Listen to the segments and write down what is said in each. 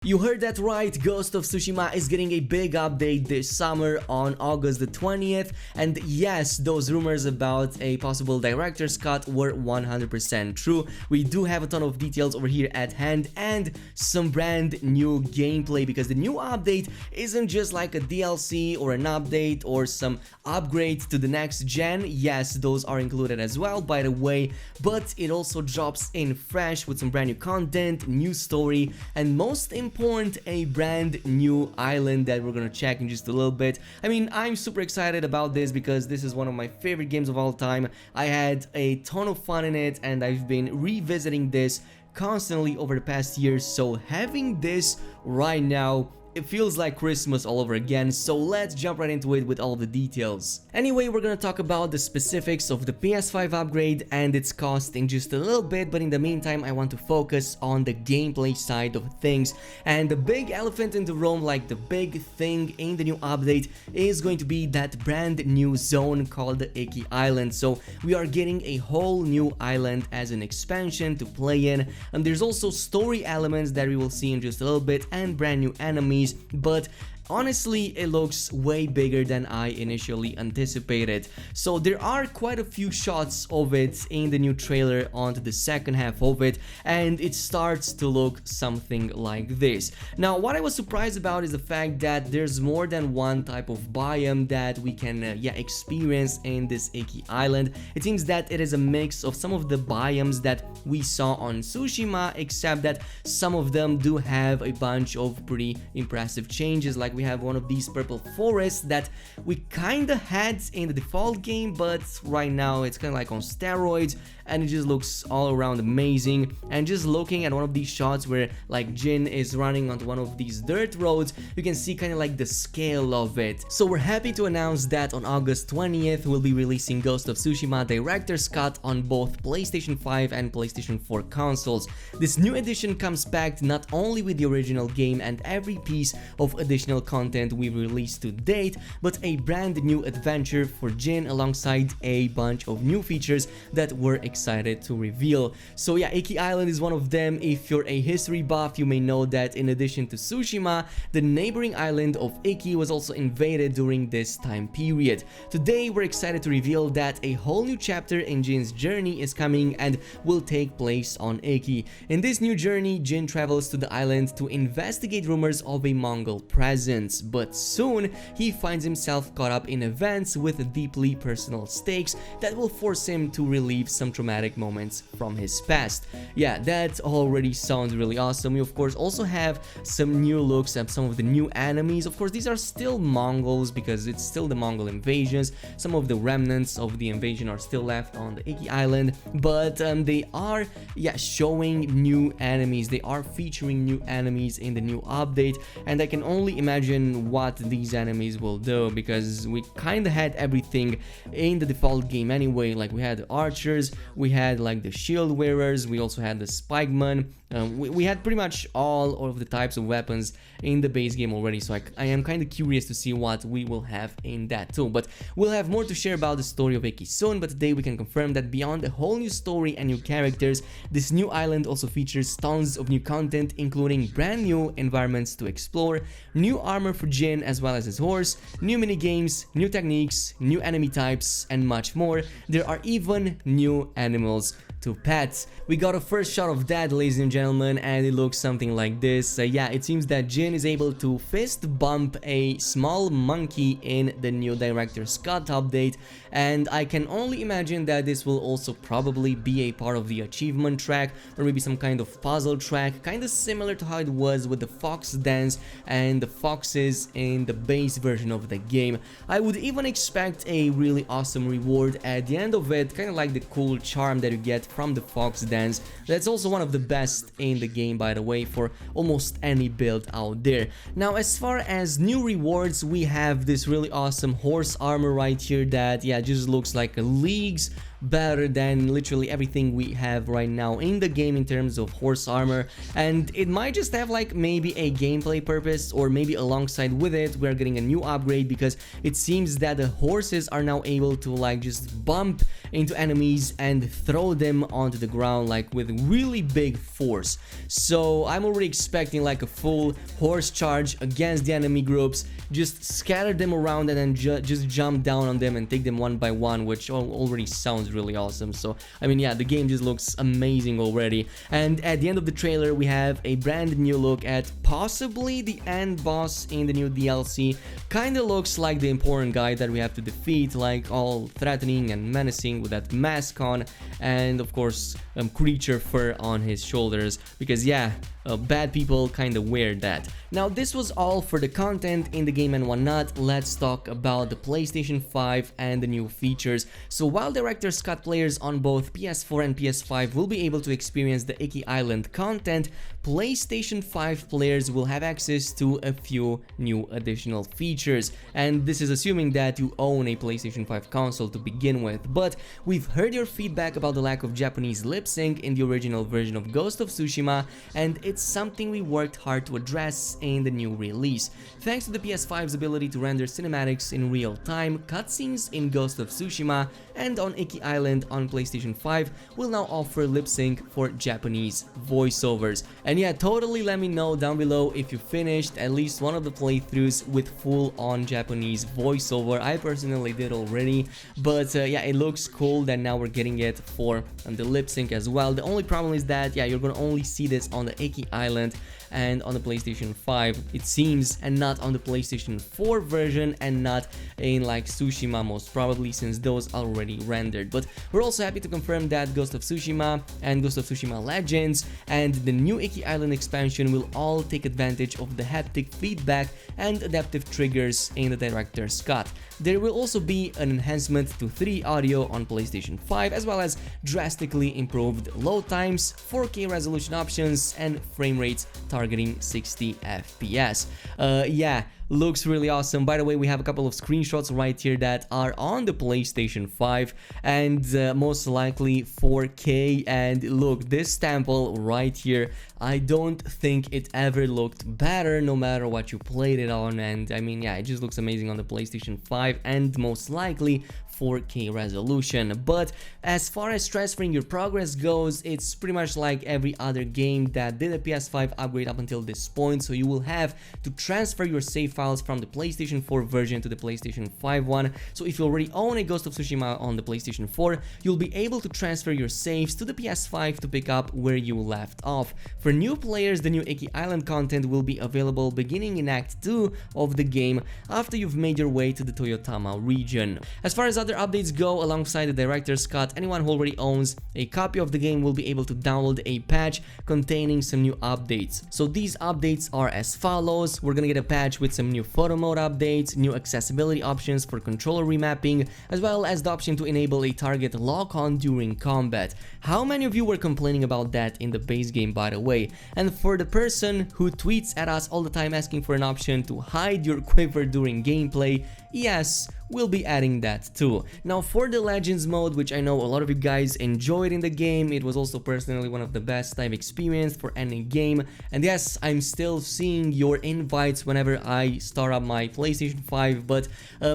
You heard that right, Ghost of Tsushima is getting a big update this summer on August the 20th, and yes, those rumors about a possible director's cut were 100% true. We do have a ton of details over here at hand and some brand new gameplay, because the new update isn't just like a DLC or an update or some upgrade to the next gen. Yes, those are included as well, by the way, but it also drops in fresh with some brand new content, new story, and most important, a brand new island that we're gonna check in just a little bit. I mean, I'm super excited about this because this is one of my favorite games of all time. I had a ton of fun in it and I've been revisiting this constantly over the past years, so having this right now, it feels like Christmas all over again, so let's jump right into it with all the details. Anyway, we're gonna talk about the specifics of the PS5 upgrade and its cost in just a little bit, but in the meantime I want to focus on the gameplay side of things. And the big elephant in the room, like the big thing in the new update, is going to be that brand new zone called the Iki Island. So we are getting a whole new island as an expansion to play in, and there's also story elements that we will see in just a little bit and brand new enemies. But honestly, it looks way bigger than I initially anticipated. So there are quite a few shots of it in the new trailer onto the second half of it, and it starts to look something like this. Now, what I was surprised about is the fact that there's more than one type of biome that we can experience in this Iki Island. It seems that it is a mix of some of the biomes that we saw on Tsushima, except that some of them do have a bunch of pretty impressive changes. Like we have one of these purple forests that we kinda had in the default game, but right now it's kinda like on steroids, and it just looks all around amazing. And just looking at one of these shots where like Jin is running onto one of these dirt roads, you can see kinda like the scale of it. So we're happy to announce that on August 20th we'll be releasing Ghost of Tsushima Director's Cut on both PlayStation 5 and PlayStation 4 consoles. This new edition comes packed not only with the original game and every piece of additional content we've released to date, but a brand new adventure for Jin alongside a bunch of new features that we're excited to reveal. So yeah, Iki Island is one of them. If you're a history buff, you may know that in addition to Tsushima, the neighboring island of Iki was also invaded during this time period. Today we're excited to reveal that a whole new chapter in Jin's journey is coming and will take place on Iki. In this new journey, Jin travels to the island to investigate rumors of a Mongol presence, but soon he finds himself caught up in events with deeply personal stakes that will force him to relive some traumatic moments from his past. Yeah, that already sounds really awesome. We of course also have some new looks at some of the new enemies. Of course, these are still Mongols because it's still the Mongol invasions. Some of the remnants of the invasion are still left on the Iki Island, but they are showing new enemies. They are featuring new enemies in the new update, and I can only imagine what these enemies will do, because we kind of had everything in the default game anyway. Like we had the archers, we had like the shield wearers, we also had the spikemen. We had pretty much all of the types of weapons in the base game already, so I am kind of curious to see what we will have in that too. But we'll have more to share about the story of Iki soon, but today we can confirm that beyond a whole new story and new characters, this new island also features tons of new content, including brand new environments to explore, new armor for Jin as well as his horse, new minigames, new techniques, new enemy types, and much more. There are even new animals to pets. We got a first shot of that, ladies and gentlemen, and it looks something like this. Yeah, it seems that Jin is able to fist bump a small monkey in the new Director's Cut update, and I can only imagine that this will also probably be a part of the achievement track, or maybe some kind of puzzle track, kind of similar to how it was with the fox dance and the foxes in the base version of the game. I would even expect a really awesome reward at the end of it, kind of like the cool charm that you get from the fox dance. That's also one of the best in the game, by the way, for almost any build out there. Now, as far as new rewards, we have this really awesome horse armor right here that just looks like a leagues better than literally everything we have right now in the game in terms of horse armor, and it might just have like maybe a gameplay purpose, or maybe alongside with it we're getting a new upgrade, because it seems that the horses are now able to like just bump into enemies and throw them onto the ground like with really big force. So I'm already expecting like a full horse charge against the enemy groups, just scatter them around and then just jump down on them and take them one by one, which already sounds really awesome. So I mean, yeah, the game just looks amazing already. And at the end of the trailer we have a brand new look at possibly the end boss in the new DLC. Kinda looks like the important guy that we have to defeat, like all threatening and menacing with that mask on, and of course creature fur on his shoulders, because yeah, bad people kind of wear that. Now this was all for the content in the game and whatnot. Let's talk about the PlayStation 5 and the new features. So while Director's Cut players on both PS4 and PS5 will be able to experience the Iki Island content, PlayStation 5 players will have access to a few new additional features, and this is assuming that you own a PlayStation 5 console to begin with. But we've heard your feedback about the lack of Japanese lip sync in the original version of Ghost of Tsushima, and it's something we worked hard to address in the new release. Thanks to the PS5's ability to render cinematics in real time, cutscenes in Ghost of Tsushima and on Iki Island on PlayStation 5 will now offer lip sync for Japanese voiceovers. And yeah, totally let me know down below if you finished at least one of the playthroughs with full-on Japanese voiceover. I personally did already, but yeah, it looks cool that now we're getting it for the lip sync as well. The only problem is that yeah, you're gonna only see this on the Iki Island and on the PlayStation 5 it seems, and not on the PlayStation 4 version, and not in like Tsushima most probably, since those are already rendered. But we're also happy to confirm that Ghost of Tsushima and Ghost of Tsushima Legends and the new Iki Island expansion will all take advantage of the haptic feedback and adaptive triggers in the Director's Cut. There will also be an enhancement to 3D audio on PlayStation 5, as well as drastically improved load times, 4K resolution options, and frame rates targeting 60 FPS. Yeah, looks really awesome. By the way, we have a couple of screenshots right here that are on the PlayStation 5 and most likely 4K, and look, this sample right here, I don't think it ever looked better no matter what you played it on. And I mean, yeah, it just looks amazing on the PlayStation 5 and most likely 4K resolution. But as far as transferring your progress goes, it's pretty much like every other game that did a PS5 upgrade up until this point. So you will have to transfer your save files from the PlayStation 4 version to the PlayStation 5 one. So if you already own a Ghost of Tsushima on the PlayStation 4, you'll be able to transfer your saves to the PS5 to pick up where you left off. For new players, the new Iki Island content will be available beginning in Act 2 of the game after you've made your way to the Toyotama region. As far as other updates go, alongside the Director's Cut, anyone who already owns a copy of the game will be able to download a patch containing some new updates. So these updates are as follows. We're gonna get a patch with some new photo mode updates, new accessibility options for controller remapping, as well as the option to enable a target lock-on during combat. How many of you were complaining about that in the base game, by the way? And for the person who tweets at us all the time asking for an option to hide your quiver during gameplay, yes, we'll be adding that too. Now for the Legends mode, which I know a lot of you guys enjoyed in the game, it was also personally one of the best I've experienced for any game, and yes, I'm still seeing your invites whenever I start up my PlayStation 5, but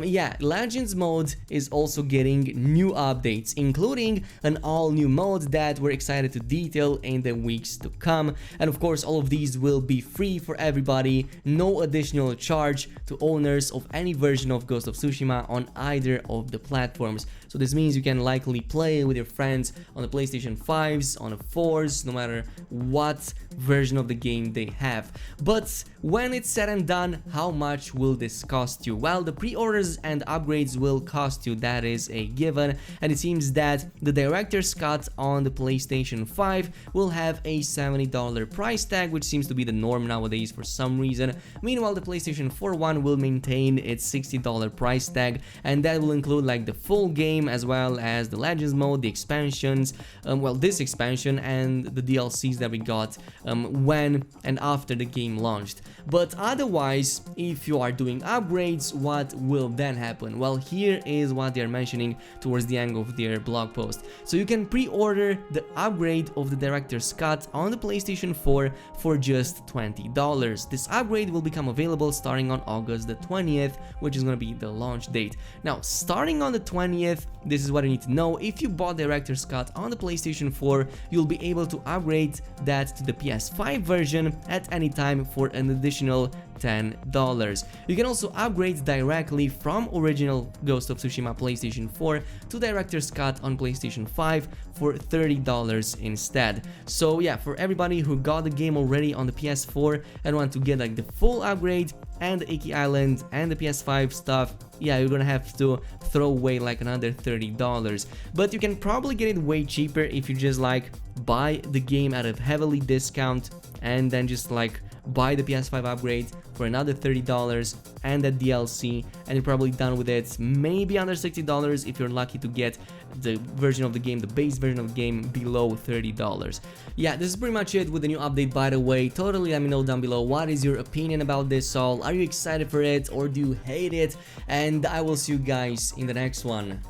yeah, Legends mode is also getting new updates, including an all new mode that we're excited to detail in the weeks to come, and of course all of these will be free for everybody, no additional charge to owners of any version of Ghost of Tsushima on either of the platforms. So this means you can likely play with your friends on the PlayStation 5s, on the 4s, no matter what version of the game they have. But when it's said and done, how much will this cost you? Well, the pre-orders and upgrades will cost you, that is a given, and it seems that the Director's Cut on the PlayStation 5 will have a $70 price tag, which seems to be the norm nowadays for some reason. Meanwhile, the PlayStation 4 one will maintain its $60 price tag, tag, and that will include like the full game as well as the Legends mode, the expansions, well, this expansion and the DLCs that we got when and after the game launched. But otherwise, if you are doing upgrades, what will then happen? Well, here is what they are mentioning towards the end of their blog post. So you can pre-order the upgrade of the Director's Cut on the PlayStation 4 for just $20. This upgrade will become available starting on August the 20th, which is going to be the launch date. Now, starting on the 20th, this is what you need to know. If you bought Director's Cut on the PlayStation 4, you'll be able to upgrade that to the PS5 version at any time for an additional $10. You can also upgrade directly from original Ghost of Tsushima PlayStation 4 to Director's Cut on PlayStation 5 for $30 instead. So yeah, for everybody who got the game already on the PS4 and want to get like the full upgrade and the Iki Island and the PS5 stuff, yeah, you're gonna have to throw away like another $30. But you can probably get it way cheaper if you just like buy the game at a heavily discount and then just like buy the PS5 upgrade for another $30 and that DLC, and you're probably done with it. Maybe under $60 if you're lucky to get the version of the game, the base version of the game, below $30. Yeah, this is pretty much it with the new update, by the way. Totally let me know down below what is your opinion about this all. Are you excited for it or do you hate it? And I will see you guys in the next one.